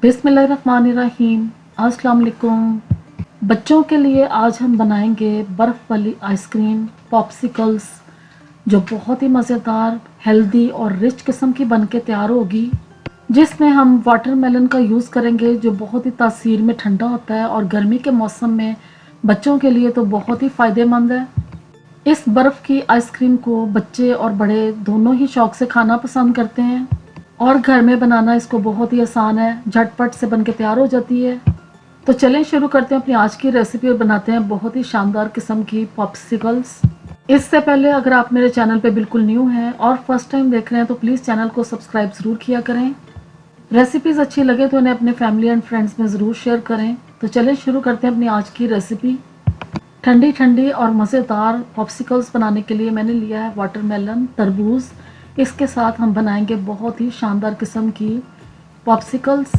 बिस्मिल्लाहिर्रहमानिर्रहीम। अस्सलाम वालेकुम। बच्चों के लिए आज हम बनाएंगे बर्फ़ वाली आइसक्रीम पॉप्सिकल्स, जो बहुत ही मज़ेदार, हेल्दी और रिच किस्म की बन के तैयार होगी, जिसमें हम वाटरमेलन का यूज़ करेंगे, जो बहुत ही तासीर में ठंडा होता है और गर्मी के मौसम में बच्चों के लिए तो बहुत ही फ़ायदेमंद है। इस बर्फ़ की आइसक्रीम को बच्चे और बड़े दोनों ही शौक़ से खाना पसंद करते हैं और घर में बनाना इसको बहुत ही आसान है, झटपट से बन के तैयार हो जाती है। तो चलें शुरू करते हैं अपनी आज की रेसिपी और बनाते हैं बहुत ही शानदार किस्म की पॉप्सिकल्स। इससे पहले अगर आप मेरे चैनल पे बिल्कुल न्यू हैं और फर्स्ट टाइम देख रहे हैं तो प्लीज़ चैनल को सब्सक्राइब ज़रूर किया करें। रेसिपीज़ अच्छी लगे तो इन्हें अपने फैमिली एंड फ्रेंड्स में ज़रूर शेयर करें। तो चलें शुरू करते हैं अपनी आज की रेसिपी। ठंडी ठंडी और मज़ेदार पॉप्सिकल्स बनाने के लिए मैंने लिया है वाटरमेलन, तरबूज। इसके साथ हम बनाएंगे बहुत ही शानदार किस्म की पॉप्सिकल्स।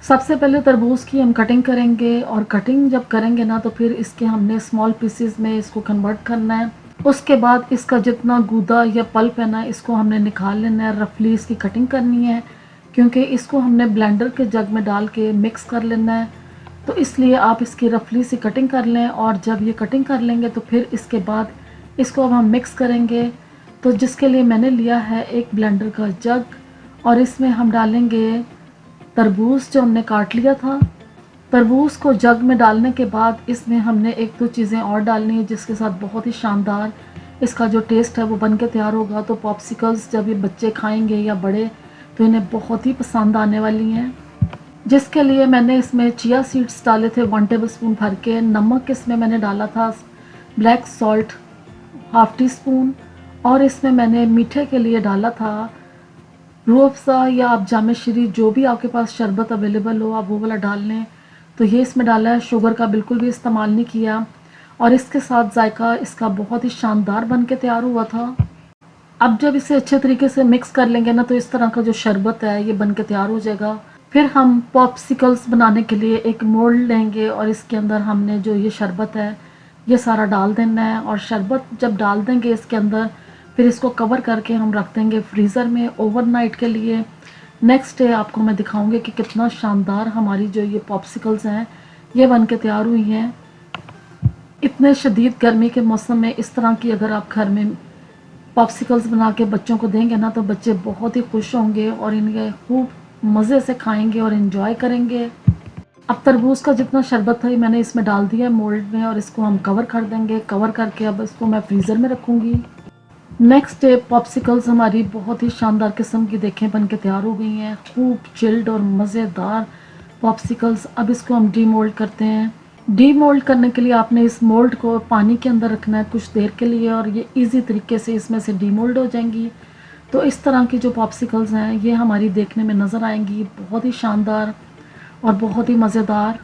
सबसे पहले तरबूज की हम कटिंग करेंगे और कटिंग जब करेंगे ना तो फिर इसके हमने स्मॉल पीसेस में इसको कन्वर्ट करना है। उसके बाद इसका जितना गूदा या पल्प है ना, इसको हमने निकाल लेना है। रफली इसकी कटिंग करनी है क्योंकि इसको हमने ब्लेंडर के जग में डाल के मिक्स कर लेना है, तो इसलिए आप इसकी रफली सी कटिंग कर लें। और जब ये कटिंग कर लेंगे तो फिर इसके बाद इसको अब हम मिक्स करेंगे। तो जिसके लिए मैंने लिया है एक ब्लेंडर का जग और इसमें हम डालेंगे तरबूज जो हमने काट लिया था। तरबूज को जग में डालने के बाद इसमें हमने एक दो चीज़ें और डालनी है, जिसके साथ बहुत ही शानदार इसका जो टेस्ट है वो बन के तैयार होगा। तो पॉप्सिकल्स जब ये बच्चे खाएंगे या बड़े तो इन्हें बहुत ही पसंद आने वाली हैं। जिसके लिए मैंने इसमें चिया सीड्स डाले थे 1 टेबलस्पून भर के। नमक इसमें मैंने डाला था black salt half tea spoon, और इसमें मैंने मीठे के लिए डाला था रूह अफ़ज़ा या आप जामे श्री, जो भी आपके पास शरबत अवेलेबल हो आप वो वाला डाल लें। तो ये इसमें डाला है। शुगर का बिल्कुल भी इस्तेमाल नहीं किया और इसके साथ जायका इसका बहुत ही शानदार बन के तैयार हुआ था। अब जब इसे अच्छे तरीके से मिक्स कर लेंगे ना तो इस तरह का जो शरबत है ये बन के तैयार हो जाएगा। फिर हम पॉप्सिकल्स बनाने के लिए एक मोल्ड लेंगे और इसके अंदर हमने जो ये शरबत है ये सारा डाल देना है। और शरबत जब डाल देंगे इसके अंदर फिर इसको कवर करके हम रख देंगे फ्रीज़र में ओवरनाइट के लिए। नेक्स्ट डे आपको मैं दिखाऊंगी कि कितना शानदार हमारी जो ये पॉप्सिकल्स हैं ये बन के तैयार हुई हैं। इतने शदीद गर्मी के मौसम में इस तरह की अगर आप घर में पॉप्सिकल्स बना के बच्चों को देंगे ना तो बच्चे बहुत ही खुश होंगे और इनके खूब मज़े से खाएंगे और इन्जॉय करेंगे। अब तरबूज का जितना शरबत था मैंने इसमें डाल दिया मोल्ड में और इसको हम कवर कर देंगे। कवर करके अब इसको मैं फ्रीज़र में रखूँगी। नेक्स्ट डे पॉप्सिकल्स हमारी बहुत ही शानदार किस्म की देखें बन के तैयार हो गई हैं, खूब चिल्ड और मज़ेदार पॉप्सिकल्स। अब इसको हम डीमोल्ड करते हैं। डीमोल्ड करने के लिए आपने इस मोल्ड को पानी के अंदर रखना है कुछ देर के लिए और ये इजी तरीके से इसमें से डीमोल्ड हो जाएंगी। तो इस तरह की जो पॉप्सिकल्स हैं ये हमारी देखने में नज़र आएंगी, बहुत ही शानदार और बहुत ही मज़ेदार,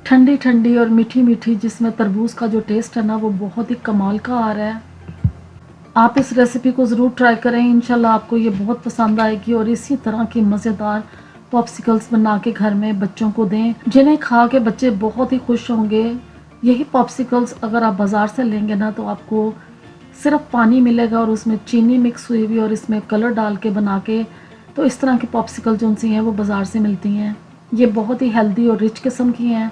ठंडी ठंडी और मीठी मीठी, जिसमें तरबूज का जो टेस्ट है ना वो बहुत ही कमाल का आ रहा है। आप इस रेसिपी को ज़रूर ट्राई करें, इंशाल्लाह आपको ये बहुत पसंद आएगी। और इसी तरह की मज़ेदार पॉप्सिकल्स बना के घर में बच्चों को दें, जिन्हें खा के बच्चे बहुत ही खुश होंगे। यही पॉप्सिकल्स अगर आप बाज़ार से लेंगे ना तो आपको सिर्फ पानी मिलेगा और उसमें चीनी मिक्स हुई हुई और इसमें कलर डाल के बना के, तो इस तरह की पॉप्सिकल जो सी हैं वो बाज़ार से मिलती हैं। ये बहुत ही हेल्दी और रिच किस्म की हैं।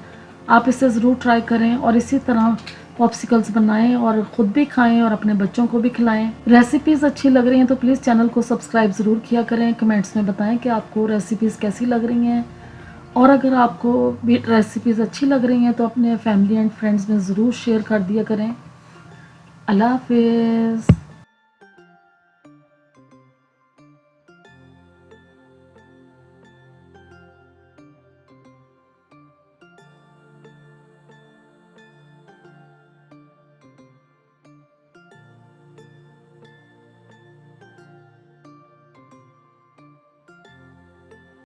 आप इसे ज़रूर ट्राई करें और इसी तरह पॉप्सिकल्स बनाएं और ख़ुद भी खाएं और अपने बच्चों को भी खिलाएं। रेसिपीज़ अच्छी लग रही हैं तो प्लीज़ चैनल को सब्सक्राइब ज़रूर किया करें। कमेंट्स में बताएं कि आपको रेसिपीज़ कैसी लग रही हैं, और अगर आपको भी रेसिपीज़ अच्छी लग रही हैं तो अपने फैमिली एंड फ्रेंड्स में ज़रूर शेयर कर दिया करें। अल्लाह हाफ़िज़।